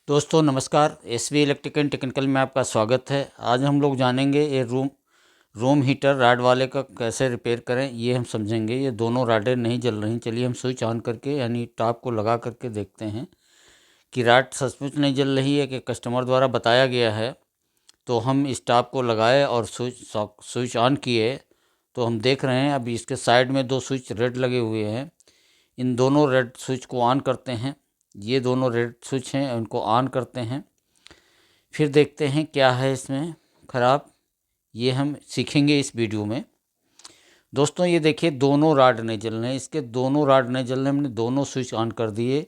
दोस्तों नमस्कार। SV electric and technical में आपका स्वागत है। आज हम लोग जानेंगे ये रूम हीटर राड वाले का कैसे रिपेयर करें, ये हम समझेंगे। ये दोनों राडें नहीं जल रही। चलिए हम स्विच ऑन करके यानी टॉप को लगा करके देखते हैं कि राड सचमुच नहीं जल रही है कि कस्टमर द्वारा बताया गया है। तो हम इस टॉप को लगाए और स्विच ऑन किए तो हम देख रहे हैं अभी इसके साइड में दो स्विच रेड लगे हुए हैं। इन दोनों रेड स्विच को ऑन करते हैं। ये दोनों रेड स्विच हैं, उनको ऑन करते हैं। फिर देखते हैं क्या है इसमें ख़राब, ये हम सीखेंगे इस वीडियो में। दोस्तों ये देखिए दोनों राड नहीं जल रहे हैं। इसके दोनों राड नहीं जल रहे, हमने दोनों स्विच ऑन कर दिए।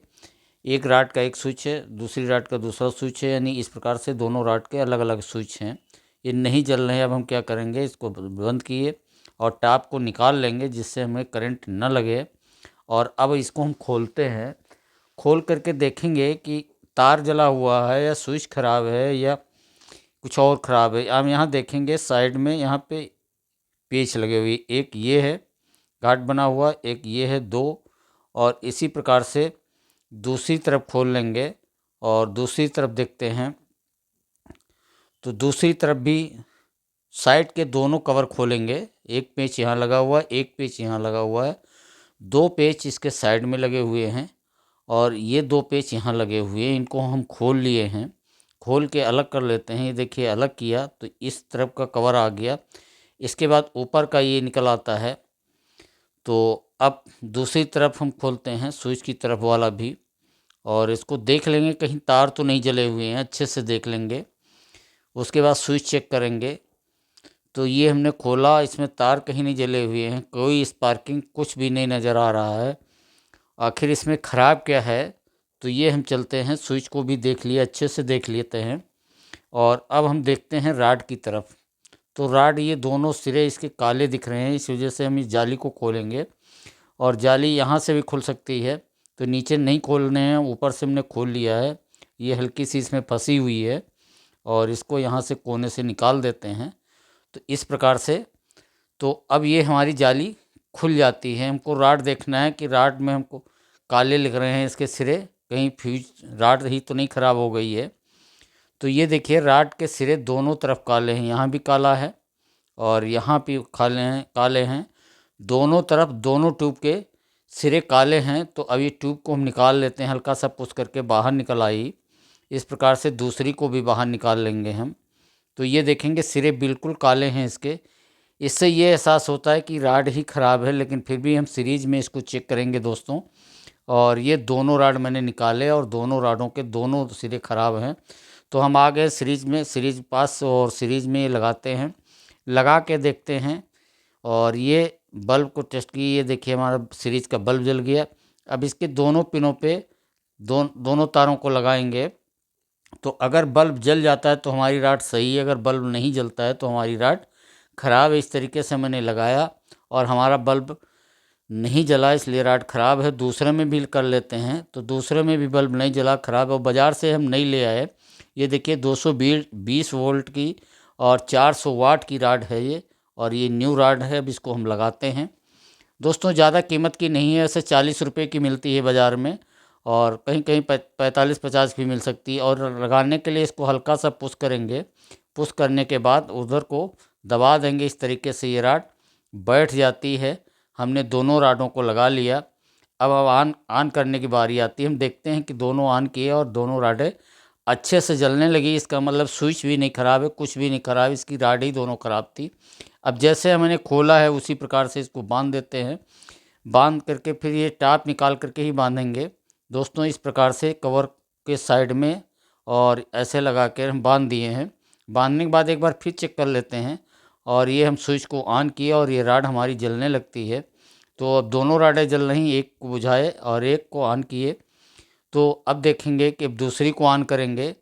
एक राड का एक स्विच है, दूसरी राड का दूसरा स्विच है, यानी इस प्रकार से दोनों राड के अलग अलग स्विच हैं। ये नहीं जल रहे हैं। अब हम क्या करेंगे, इसको बंद किए और टॉप को निकाल लेंगे जिससे हमें करंट न लगे। और अब इसको हम खोलते हैं। खोल करके देखेंगे कि तार जला हुआ है या स्विच ख़राब है या कुछ और ख़राब है। हम यहाँ देखेंगे साइड में यहाँ पे पेच लगे हुए, एक ये है गांठ बना हुआ, एक ये है दो। और इसी प्रकार से दूसरी तरफ खोल लेंगे और दूसरी तरफ देखते हैं तो दूसरी तरफ भी साइड के दोनों कवर खोलेंगे। एक पेच यहाँ लगा हुआ है, एक पेच यहाँ लगा हुआ है, दो पेच इसके साइड में लगे हुए हैं और ये दो पेच यहाँ लगे हुए हैं। इनको हम खोल लिए हैं। खोल के अलग कर लेते हैं। ये देखिए अलग किया तो इस तरफ का कवर आ गया। इसके बाद ऊपर का ये निकल आता है। तो अब दूसरी तरफ हम खोलते हैं, स्विच की तरफ वाला भी, और इसको देख लेंगे कहीं तार तो नहीं जले हुए हैं, अच्छे से देख लेंगे। उसके बाद स्विच चेक करेंगे तो ये हमने खोला, इसमें तार कहीं नहीं जले हुए हैं, कोई स्पार्किंग कुछ भी नहीं नज़र आ रहा है। आखिर इसमें ख़राब क्या है, तो ये हम चलते हैं, स्विच को भी देख लिया, अच्छे से देख लेते हैं। और अब हम देखते हैं राड की तरफ। तो राड ये दोनों सिरे इसके काले दिख रहे हैं, इस वजह से हम इस जाली को खोलेंगे। और जाली यहाँ से भी खुल सकती है, तो नीचे नहीं खोलने हैं, ऊपर से हमने खोल लिया है। ये हल्की सी इसमें फंसी हुई है और इसको यहाँ से कोने से निकाल देते हैं। तो इस प्रकार से तो अब ये हमारी जाली खुल जाती है। हमको राड देखना है कि राड में हमको काले लिख रहे हैं इसके सिरे, कहीं फ्यूज राड ही तो नहीं ख़राब हो गई है। तो ये देखिए राड के सिरे दोनों तरफ काले हैं, यहाँ भी काला है और यहाँ भी काले हैं। दोनों तरफ दोनों ट्यूब के सिरे काले हैं। तो अब ये ट्यूब को हम निकाल लेते हैं, हल्का सा पुश करके बाहर निकल आई। इस प्रकार से दूसरी को भी बाहर निकाल लेंगे हम। तो ये देखेंगे सिरे बिल्कुल काले हैं इसके। इससे ये एहसास होता है कि राड ही ख़राब है, लेकिन फिर भी हम सीरीज़ में इसको चेक करेंगे दोस्तों। और ये दोनों राड मैंने निकाले और दोनों राडों के दोनों सिरे ख़राब हैं। तो हम आ गए सीरीज़ में, सीरीज़ पास, और सीरीज़ में ये लगाते हैं, लगा के देखते हैं। और ये बल्ब को टेस्ट की, ये देखिए हमारा सीरीज़ का बल्ब जल गया। अब इसके दोनों पिनों पे दोनों तारों को लगाएंगे। तो अगर बल्ब जल जाता है तो हमारी राड सही है, अगर बल्ब नहीं जलता है तो हमारी राड ख़राब है। इस तरीके से मैंने लगाया और हमारा बल्ब नहीं जला, इसलिए राड ख़राब है। दूसरे में भी कर लेते हैं, तो दूसरे में भी बल्ब नहीं जला, ख़राब है। और बाज़ार से हम नहीं ले आए। ये देखिए 220 वोल्ट की और 400 वाट की राड है ये, और ये न्यू राड है। अब इसको हम लगाते हैं। दोस्तों ज़्यादा कीमत की नहीं है, ऐसे 40 रुपये की मिलती है बाज़ार में, और कहीं कहीं 45-50 की मिल सकती है। और लगाने के लिए इसको हल्का सा पुश करेंगे। पुश करने के बाद उधर को दबा देंगे, इस तरीके से ये राड बैठ जाती है। हमने दोनों राडों को लगा लिया। अब ऑन करने की बारी आती है। हम देखते हैं कि दोनों ऑन किए और दोनों राडें अच्छे से जलने लगी। इसका मतलब स्विच भी नहीं ख़राब है, कुछ भी नहीं ख़राब, इसकी राड ही दोनों ख़राब थी। अब जैसे हमने खोला है उसी प्रकार से इसको बांध देते हैं। बांध करके फिर ये टाप निकाल करके ही बांधेंगे दोस्तों, इस प्रकार से कवर के साइड में, और ऐसे लगा कर हम बांध दिए हैं। बांधने के बाद एक बार फिर चेक कर लेते हैं, और ये हम स्विच को ऑन किए और ये राड हमारी जलने लगती है। तो अब दोनों राडें जल रही, एक को बुझाए और एक को ऑन किए। तो अब देखेंगे कि अब दूसरी को ऑन करेंगे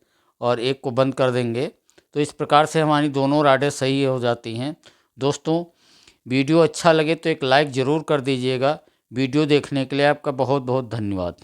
और एक को बंद कर देंगे। तो इस प्रकार से हमारी दोनों राडें सही हो जाती हैं। दोस्तों वीडियो अच्छा लगे तो एक लाइक ज़रूर कर दीजिएगा। वीडियो देखने के लिए आपका बहुत बहुत धन्यवाद।